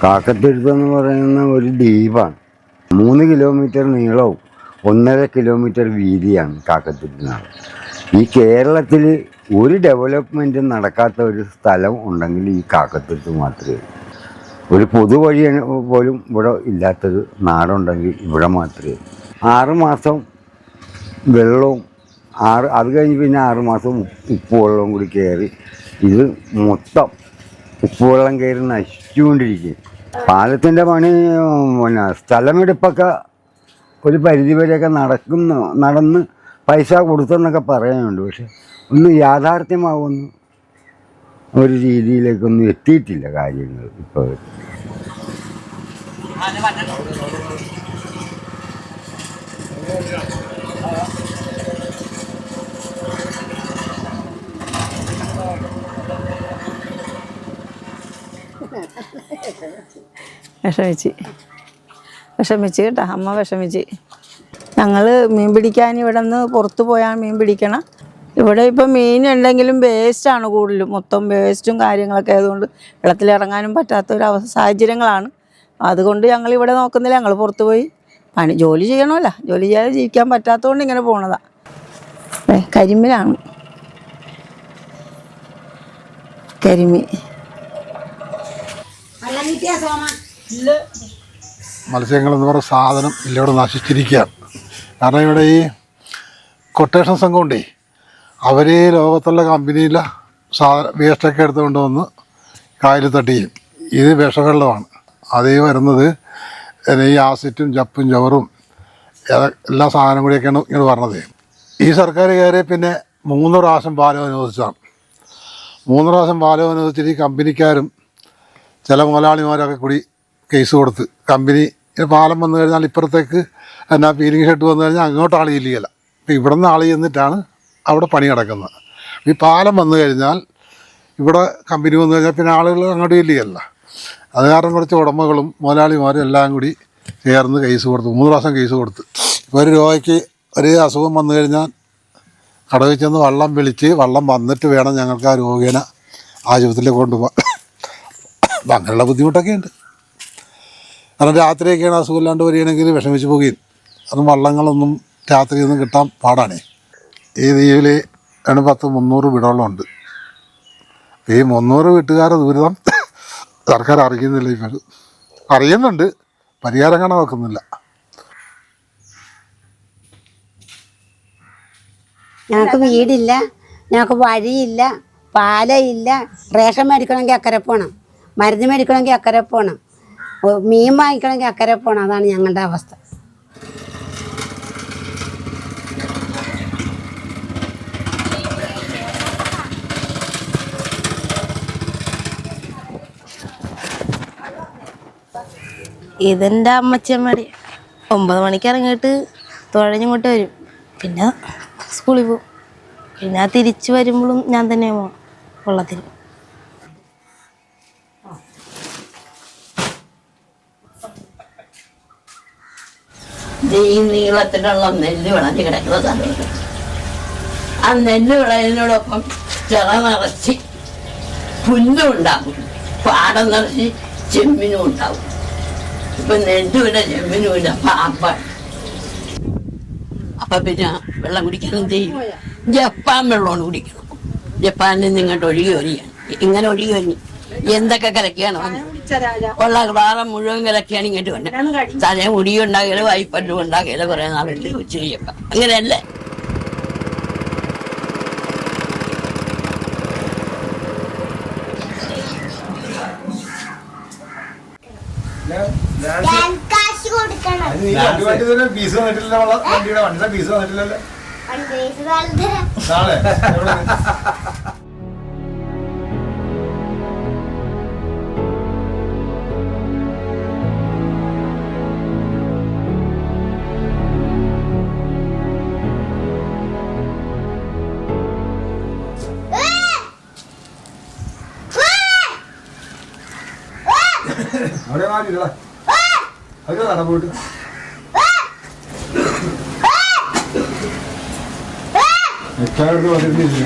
കാക്കത്തുരുത്ത് എന്ന് പറയുന്ന ഒരു ദ്വീപാണ്. 3 കിലോമീറ്റർ നീളവും 1.5 കിലോമീറ്റർ വീതിയാണ് കാക്കത്തുരുത്തിനാണ്. ഈ കേരളത്തിൽ ഒരു ഡെവലപ്മെൻറ്റും നടക്കാത്ത ഒരു സ്ഥലം ഉണ്ടെങ്കിൽ ഈ കാക്കത്തുരുത്ത് മാത്രമേ ഉള്ളൂ. ഒരു പൊതുവഴി പോലും ഇവിടെ ഇല്ലാത്തൊരു നാടുണ്ടെങ്കിൽ ഇവിടെ മാത്രമേ ഉള്ളൂ. 6 മാസം വെള്ളവും അത് കഴിഞ്ഞ് പിന്നെ 6 മാസം ഉപ്പുവെള്ളവും കൂടി കയറി ഇത് മൊത്തം ഉപ്പുവെള്ളം കയറി നശിച്ചുകൊണ്ടിരിക്കും. പാലത്തിൻ്റെ പണി പിന്നെ സ്ഥലമെടുപ്പൊക്കെ ഒരു പരിധിവരെയൊക്കെ നടന്ന് പൈസ കൊടുത്തെന്നൊക്കെ പറയാനുണ്ട്. പക്ഷെ ഒന്നും യാഥാർത്ഥ്യമാവുന്ന ഒരു രീതിയിലേക്കൊന്നും എത്തിയിട്ടില്ല കാര്യങ്ങൾ ഇപ്പോൾ. വിഷമിച്ച് കേട്ടോ, അമ്മ വിഷമിച്ച്. ഞങ്ങൾ മീൻ പിടിക്കാൻ ഇവിടെ നിന്ന് പുറത്ത് പോയാൽ മീൻ പിടിക്കണം. ഇവിടെ ഇപ്പം മീൻ ഉണ്ടെങ്കിലും വേസ്റ്റാണ് കൂടുതലും, മൊത്തം വേസ്റ്റും കാര്യങ്ങളൊക്കെ ആയതുകൊണ്ട് വെള്ളത്തിലിറങ്ങാനും പറ്റാത്തൊരു സാഹചര്യങ്ങളാണ്. അതുകൊണ്ട് ഞങ്ങളിവിടെ നോക്കുന്നില്ല, ഞങ്ങൾ പുറത്ത് പോയി ജോലി ചെയ്യണമല്ലോ. ജോലി ചെയ്യാതെ ജീവിക്കാൻ പറ്റാത്തതുകൊണ്ട് ഇങ്ങനെ പോണതാണ്. കരിമീനാണ്, കരിമീൻ. മത്സ്യങ്ങളെന്ന് പറയുന്ന സാധനം ഇവിടെ നശിച്ചിരിക്കുകയാണ്. കാരണം ഇവിടെ ഈ കൊട്ടേഷൻ സംഘം ഉണ്ടേ, അവർ ലോകത്തുള്ള കമ്പനിയിലെ വേസ്റ്റൊക്കെ എടുത്തുകൊണ്ട് വന്ന് കായലിൽ തട്ടിയും. ഇത് വിഷവെള്ളമാണ്. അതേ വരുന്നത് ഈ ആസിറ്റും ചപ്പും ചവറും എല്ലാ സാധനം കൂടിയൊക്കെയാണ് ഇങ്ങനെ പറഞ്ഞത്. ഈ സർക്കാർ കയറി പിന്നെ 3 പ്രാവശ്യം പാലം അനുവദിച്ചതാണ്. 3 പ്രാവശ്യം പാലം അനുവദിച്ചിട്ട് ഈ കമ്പനിക്കാരും ചില മുതലാളിമാരൊക്കെ കൂടി കേസ് കൊടുത്ത് കമ്പനി പാലം വന്നു കഴിഞ്ഞാൽ ഇപ്പുറത്തേക്ക് എന്നാ പീലിംഗ് ഷെഡ് വന്നു കഴിഞ്ഞാൽ അങ്ങോട്ട് ആൾ ചെല്ലുകയില്ല. അപ്പോൾ ഇവിടെ നിന്ന് ആൾ ചെന്നിട്ടാണ് അവിടെ പണി നടക്കുന്നത്. ഈ പാലം വന്നു കഴിഞ്ഞാൽ ഇവിടെ കമ്പനി വന്നു കഴിഞ്ഞാൽ പിന്നെ ആളുകൾ അങ്ങോട്ട് ചെല്ലുകയല്ല. അത് കാരണം കുറച്ച് ഉടമകളും മുതലാളിമാരും എല്ലാം കൂടി ചേർന്ന് കേസ് കൊടുത്തു. 3 പ്രാവശ്യം കേസ് കൊടുത്ത്. ഇപ്പോൾ ഒരു രോഗിക്ക് ഒരു അസുഖം വന്നു കഴിഞ്ഞാൽ കടവിൽ ചെന്ന് വെള്ളം വിളിച്ച് വെള്ളം വന്നിട്ട് വേണം ഞങ്ങൾക്ക് ആ രോഗിനെ ആശുപത്രിയിലേക്ക് കൊണ്ടുപോകാൻ. അപ്പം അങ്ങനെയുള്ള ബുദ്ധിമുട്ടൊക്കെ ഉണ്ട്. കാരണം രാത്രിയൊക്കെയാണ് അസുഖമില്ലാണ്ട് വരികയാണെങ്കിൽ വിഷമിച്ച് പോകുകയും അതും വള്ളങ്ങളൊന്നും രാത്രിയൊന്നും കിട്ടാൻ പാടാണേ. ഈ ദ്വീപിൽ 300 വീടുകളുണ്ട്. ഈ 300 വീട്ടുകാരെ ദുരിതം സർക്കാർ അറിയുന്നില്ല. ഇപ്പോൾ അറിയുന്നുണ്ട്, പരിഹാരം കാണാൻ വെക്കുന്നില്ല. ഞങ്ങൾക്ക് വീടില്ല, ഞങ്ങൾക്ക് വഴിയില്ല, പാലയില്ല. റേഷൻ മേടിക്കണമെങ്കിൽ അക്കരെ പോകണം, മരുന്ന് മേടിക്കണമെങ്കിൽ അക്കരെ പോകണം, മീൻ വാങ്ങിക്കണമെങ്കിൽ അക്കരെ പോകണം. അതാണ് ഞങ്ങളുടെ അവസ്ഥ. ഇതെൻ്റെ അമ്മച്ചമ്മടി 9 മണിക്ക് ഇറങ്ങിയിട്ട് തുഴഞ്ഞിങ്ങോട്ട് വരും, പിന്നെ സ്കൂളിൽ പോകും, പിന്നെ തിരിച്ച് വരുമ്പോഴും ഞാൻ തന്നെ പോകണം വെള്ളത്തിൽ. ഈ നീളത്തിലുള്ള നെല്ല് വിളഞ്ഞ് കിടക്കുന്ന സ്ഥലമുണ്ട്. ആ നെല്ല് വിളയുന്നതിനോടൊപ്പം ചിറ നിറച്ച് പുല്ലും ഉണ്ടാകും, പാടം നിറച്ച് ചെമ്മിനും ഉണ്ടാവും. ഇപ്പൊ നെല്ലുമില്ല, ചെമ്മിനുമില്ല, പാമ്പാണ്. അപ്പൊ പിന്നെ വെള്ളം കുടിക്കാൻ എന്ത് ചെയ്യും? ജപ്പാൻ വെള്ളമാണ് കുടിക്കണം. ജപ്പാനിൽ നിന്ന് ഇങ്ങോട്ട് ഒഴുകി വരികയാണ്. ഇങ്ങനെ ഒഴുകി വരി എന്തൊക്കെ കലക്കിയാണ് ഉള്ള ഗ്ലാറം മുഴുവൻ കലക്കിയാണ് ഇങ്ങോട്ട് വന്നത്. തലേ മുടിയുണ്ടാകല്, വായ്പല്ലും ഉണ്ടാകല് കുറെ നാളുണ്ട് ഉച്ച കഴിയപ്പം. അങ്ങനെയല്ലേ? ഫീസ് വന്നിട്ടില്ല, വണ്ടിയുടെ ഫീസ് വന്നിട്ടില്ലല്ലോ. നാളെ അവിടെ മാറിയില്ല, അത് നട പോയിട്ട് എക്കാട് വന്നിട്ടില്ല.